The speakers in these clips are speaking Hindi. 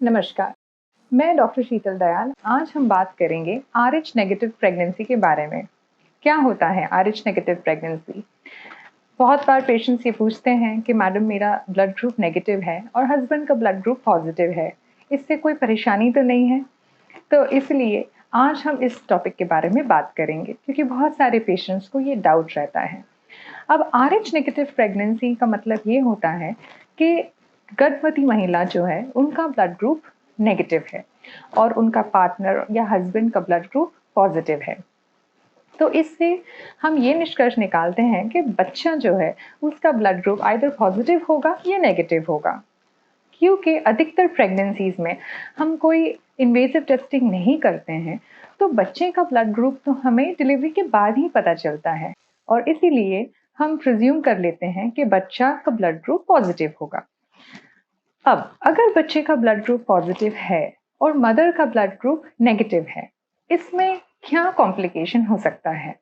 नमस्कार, मैं डॉक्टर शीतल दयाल। आज हम बात करेंगे RH नेगेटिव प्रेगनेंसी के बारे में। क्या होता है RH नेगेटिव प्रेगनेंसी? बहुत बार पेशेंट्स ये पूछते हैं कि मैडम मेरा ब्लड ग्रुप नेगेटिव है और हस्बैंड का ब्लड ग्रुप पॉजिटिव है, इससे कोई परेशानी तो नहीं है? तो इसलिए आज हम इस टॉपिक के बारे में बात करेंगे क्योंकि बहुत सारे पेशेंट्स को ये डाउट रहता है। अब RH नेगेटिव प्रेगनेंसी का मतलब ये होता है कि गर्भवती महिला जो है उनका ब्लड ग्रुप नेगेटिव है और उनका पार्टनर या हस्बैंड का ब्लड ग्रुप पॉजिटिव है। तो इससे हम ये निष्कर्ष निकालते हैं कि बच्चा जो है उसका ब्लड ग्रुप आइदर पॉजिटिव होगा या नेगेटिव होगा। क्योंकि अधिकतर प्रेगनेंसीज में हम कोई इन्वेसिव टेस्टिंग नहीं करते हैं, तो बच्चे का ब्लड ग्रुप तो हमें डिलीवरी के बाद ही पता चलता है और इसीलिए हम प्रिज्यूम कर लेते हैं कि बच्चा का ब्लड ग्रुप पॉजिटिव होगा। अब अगर बच्चे का ब्लड ग्रुप पॉजिटिव है और मदर का ब्लड ग्रुप नेगेटिव है, इसमें क्या कॉम्प्लिकेशन हो सकता है?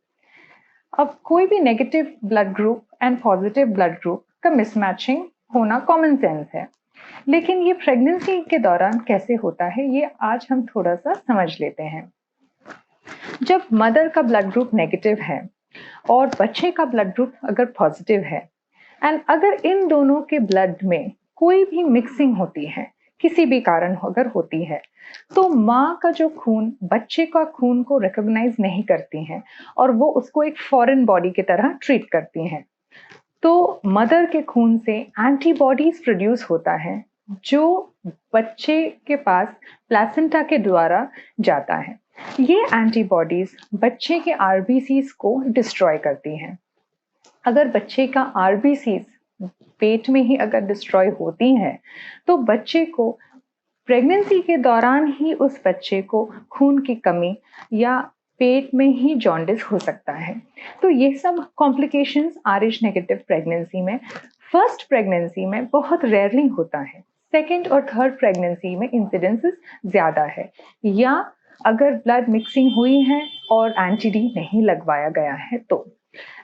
अब कोई भी negative blood group and positive blood group का मिसमैचिंग होना कॉमन सेंस है, लेकिन ये प्रेगनेंसी के दौरान कैसे होता है ये आज हम थोड़ा सा समझ लेते हैं। जब मदर का ब्लड ग्रुप नेगेटिव है और बच्चे का ब्लड ग्रुप अगर पॉजिटिव है एंड अगर इन दोनों के ब्लड में कोई भी मिक्सिंग होती है, किसी भी कारण अगर होती है, तो माँ का जो खून बच्चे का खून को रिकॉग्नाइज नहीं करती हैं और वो उसको एक फॉरेन बॉडी की तरह ट्रीट करती हैं। तो मदर के खून से एंटीबॉडीज प्रोड्यूस होता है जो बच्चे के पास प्लेसेंटा के द्वारा जाता है। ये एंटीबॉडीज बच्चे के आरबीसीज को डिस्ट्रॉय करती हैं। अगर बच्चे का आरबीसीज पेट में ही अगर डिस्ट्रॉय होती हैं, तो बच्चे को प्रेगनेंसी के दौरान ही उस बच्चे को खून की कमी या पेट में ही जॉन्डिस हो सकता है। तो ये सब कॉम्प्लिकेशंस RH नेगेटिव प्रेगनेंसी में फर्स्ट प्रेगनेंसी में बहुत रेयरली होता है। सेकेंड और थर्ड प्रेगनेंसी में इंसिडेंसेस ज़्यादा है, या अगर ब्लड मिक्सिंग हुई है और एंटी-डी नहीं लगवाया गया है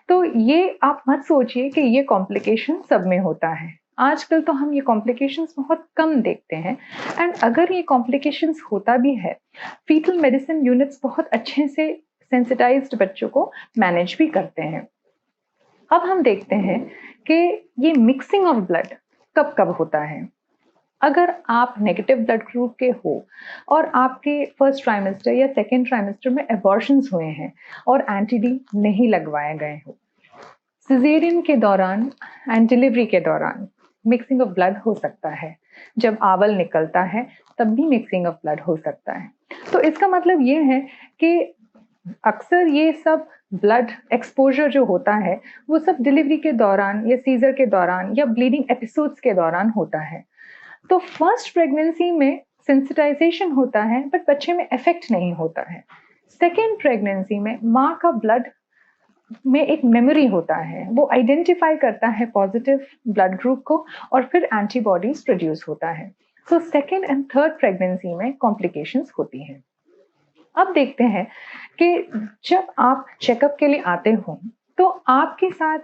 तो ये आप मत सोचिए कि ये कॉम्प्लिकेशन सब में होता है। आजकल तो हम ये कॉम्प्लिकेशंस बहुत कम देखते हैं एंड अगर ये कॉम्प्लिकेशंस होता भी है, फीटल मेडिसिन यूनिट्स बहुत अच्छे से सेंसिटाइज्ड बच्चों को मैनेज भी करते हैं। अब हम देखते हैं कि ये मिक्सिंग ऑफ ब्लड कब कब होता है। अगर आप नेगेटिव ब्लड ग्रुप के हो और आपके फर्स्ट ट्राइमेस्टर या सेकेंड ट्राइमेस्टर में एबॉर्शंस हुए हैं और एंटी-डी नहीं लगवाए गए हो, सिजेरियन के दौरान एंड डिलीवरी के दौरान मिक्सिंग ऑफ ब्लड हो सकता है। जब आवल निकलता है तब भी मिक्सिंग ऑफ ब्लड हो सकता है। तो इसका मतलब ये है कि अक्सर ये सब ब्लड एक्सपोजर जो होता है वो सब डिलीवरी के दौरान या सीजर के दौरान या ब्लीडिंग एपिसोड्स के दौरान होता है। तो फर्स्ट प्रेगनेंसी में सेंसिटाइजेशन होता है बट बच्चे में इफेक्ट नहीं होता है। सेकेंड प्रेगनेंसी में माँ का ब्लड में एक मेमोरी होता है, वो आइडेंटिफाई करता है पॉजिटिव ब्लड ग्रुप को और फिर एंटीबॉडीज प्रोड्यूस होता है। So second and third pregnancy में कॉम्प्लिकेशंस होती हैं। अब देखते हैं कि जब आप चेकअप के लिए आते हो तो आपके साथ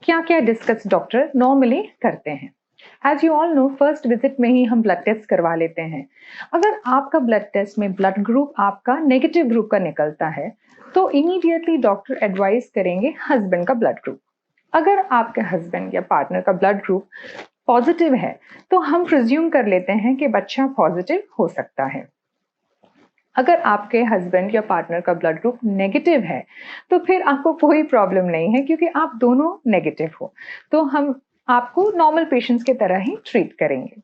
क्या क्या डिस्कस डॉक्टर नॉर्मली करते हैं। As you all know, first visit में ही हम ब्लड टेस्ट करवा लेते हैं। अगर आपका ब्लड टेस्ट में ब्लड ग्रुप आपका नेगेटिव ग्रुप का निकलता है तो इमीडिएटली डॉक्टर एडवाइस करेंगे हस्बैंड का ब्लड ग्रुप। अगर आपके हस्बैंड या पार्टनर का ब्लड ग्रुप पॉजिटिव है तो हम प्रिज्यूम कर लेते हैं कि बच्चा पॉजिटिव हो सकता है। अगर आपके हस्बैंड या पार्टनर का ब्लड ग्रुप नेगेटिव है तो फिर आपको कोई प्रॉब्लम नहीं है क्योंकि आप दोनों नेगेटिव हो, तो हम आपको नॉर्मल पेशेंट्स की तरह ही ट्रीट करेंगे।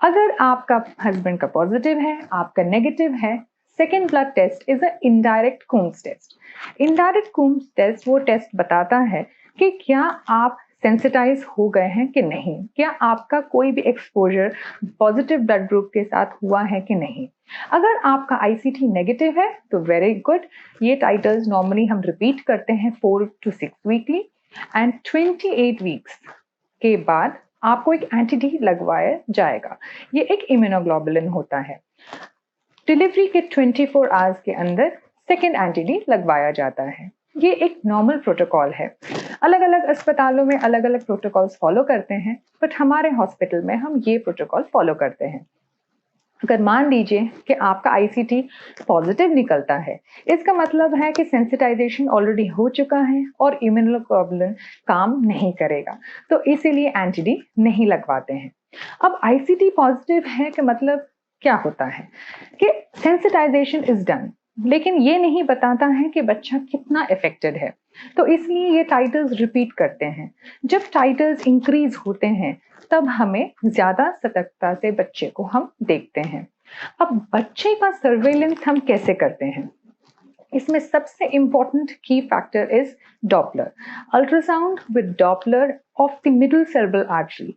अगर आपका हस्बैंड का पॉजिटिव है, आपका नेगेटिव है, second blood test is a indirect Coombs test. Indirect Coombs test वो टेस्ट बताता है कि क्या आप सेंसिटाइज हो गए हैं कि नहीं, क्या आपका कोई भी एक्सपोजर पॉजिटिव ब्लड ग्रुप के साथ हुआ है कि नहीं। अगर आपका ICT नेगेटिव है तो वेरी गुड, ये टाइटल्स नॉर्मली हम रिपीट करते हैं 4 to 6 वीकली एंड 28 वीक्स के बाद आपको एक एंटी-डी लगवाया जाएगा। ये एक इम्यूनोग्लोबुलिन होता है। डिलीवरी के 24 आवर्स के अंदर सेकेंड एंटी-डी लगवाया जाता है। ये एक नॉर्मल प्रोटोकॉल है। अलग अलग अस्पतालों में अलग अलग प्रोटोकॉल्स फॉलो करते हैं, बट हमारे हॉस्पिटल में हम ये प्रोटोकॉल फॉलो करते हैं। अगर मान लीजिए कि आपका आईसीटी पॉजिटिव निकलता है, इसका मतलब है कि सेंसिटाइजेशन ऑलरेडी हो चुका है और इम्यूनोग्लोबुलिन काम नहीं करेगा, तो इसीलिए एंटीडी नहीं लगवाते हैं। अब आईसीटी पॉजिटिव है कि मतलब क्या होता है कि सेंसिटाइजेशन इज डन, लेकिन ये नहीं बताता है कि बच्चा कितना इफेक्टेड है, तो इसलिए ये टाइटर्स रिपीट करते हैं। जब टाइटर्स इंक्रीज होते हैं तब हमें ज्यादा सतर्कता से बच्चे को हम देखते हैं। अब बच्चे का सर्वेलेंस हम कैसे करते हैं? इसमें सबसे इंपॉर्टेंट की factor is Doppler, ultrasound with Doppler of the middle cerebral artery.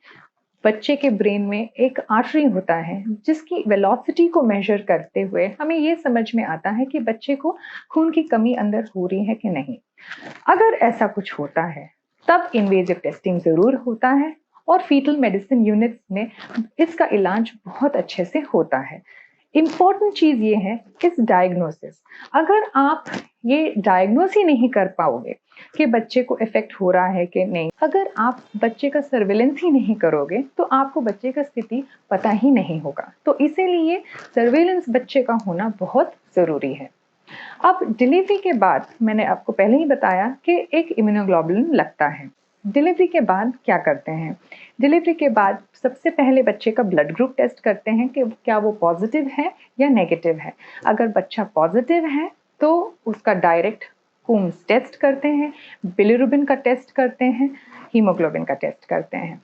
बच्चे के ब्रेन में एक आर्टरी होता है जिसकी वेलोसिटी को मेजर करते हुए हमें ये समझ में आता है कि बच्चे को खून की कमी अंदर हो रही है कि नहीं। अगर ऐसा कुछ होता है तब इन्वेजिव टेस्टिंग जरूर होता है और फीटल मेडिसिन यूनिट्स में इसका इलाज बहुत अच्छे से होता है। इम्पॉर्टेंट चीज ये है इस डायग्नोसिस, अगर आप ये डायग्नोस ही नहीं कर पाओगे कि बच्चे को इफेक्ट हो रहा है कि नहीं, अगर आप बच्चे का सर्वेलेंस ही नहीं करोगे तो आपको बच्चे का स्थिति पता ही नहीं होगा। तो इसीलिए सर्वेलेंस बच्चे का होना बहुत जरूरी है। अब डिलीवरी के बाद मैंने आपको पहले ही बताया कि एक इम्यूनोग्लोबुलिन लगता है। डिलीवरी के बाद क्या करते हैं? डिलीवरी के बाद सबसे पहले बच्चे का ब्लड ग्रुप टेस्ट करते हैं कि क्या वो पॉजिटिव है या नेगेटिव है। अगर बच्चा पॉजिटिव है तो उसका डायरेक्ट कूम्स टेस्ट करते हैं, बिलिरुबिन का टेस्ट करते हैं, हीमोग्लोबिन का टेस्ट करते हैं।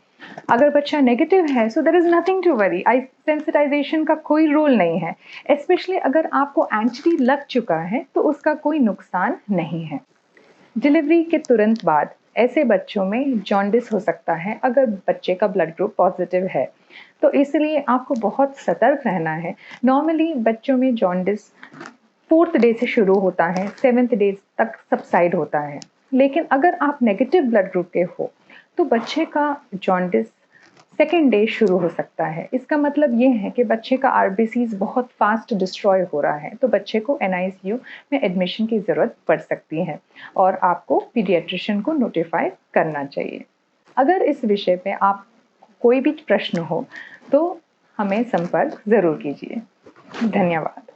अगर बच्चा नेगेटिव है so there is nothing to worry, आई सेंसिटाइजेशन का कोई रोल नहीं है। स्पेशली अगर आपको एंटीडी लग चुका है तो उसका कोई नुकसान नहीं है। डिलीवरी के तुरंत बाद ऐसे बच्चों में जॉन्डिस हो सकता है अगर बच्चे का ब्लड ग्रुप पॉजिटिव है, तो इसलिए आपको बहुत सतर्क रहना है। नॉर्मली बच्चों में जॉन्डिस 4th डे से शुरू होता है, 7th डे तक सबसाइड होता है, लेकिन अगर आप नेगेटिव ब्लड ग्रुप के हो तो बच्चे का जॉन्डिस 2nd डे शुरू हो सकता है। इसका मतलब ये है कि बच्चे का आरबीसीज बहुत फास्ट डिस्ट्रॉय हो रहा है, तो बच्चे को एनआईसीयू में एडमिशन की ज़रूरत पड़ सकती है और आपको पीडियाट्रिशियन को नोटिफाई करना चाहिए। अगर इस विषय पे आप कोई भी प्रश्न हो तो हमें संपर्क ज़रूर कीजिए। धन्यवाद।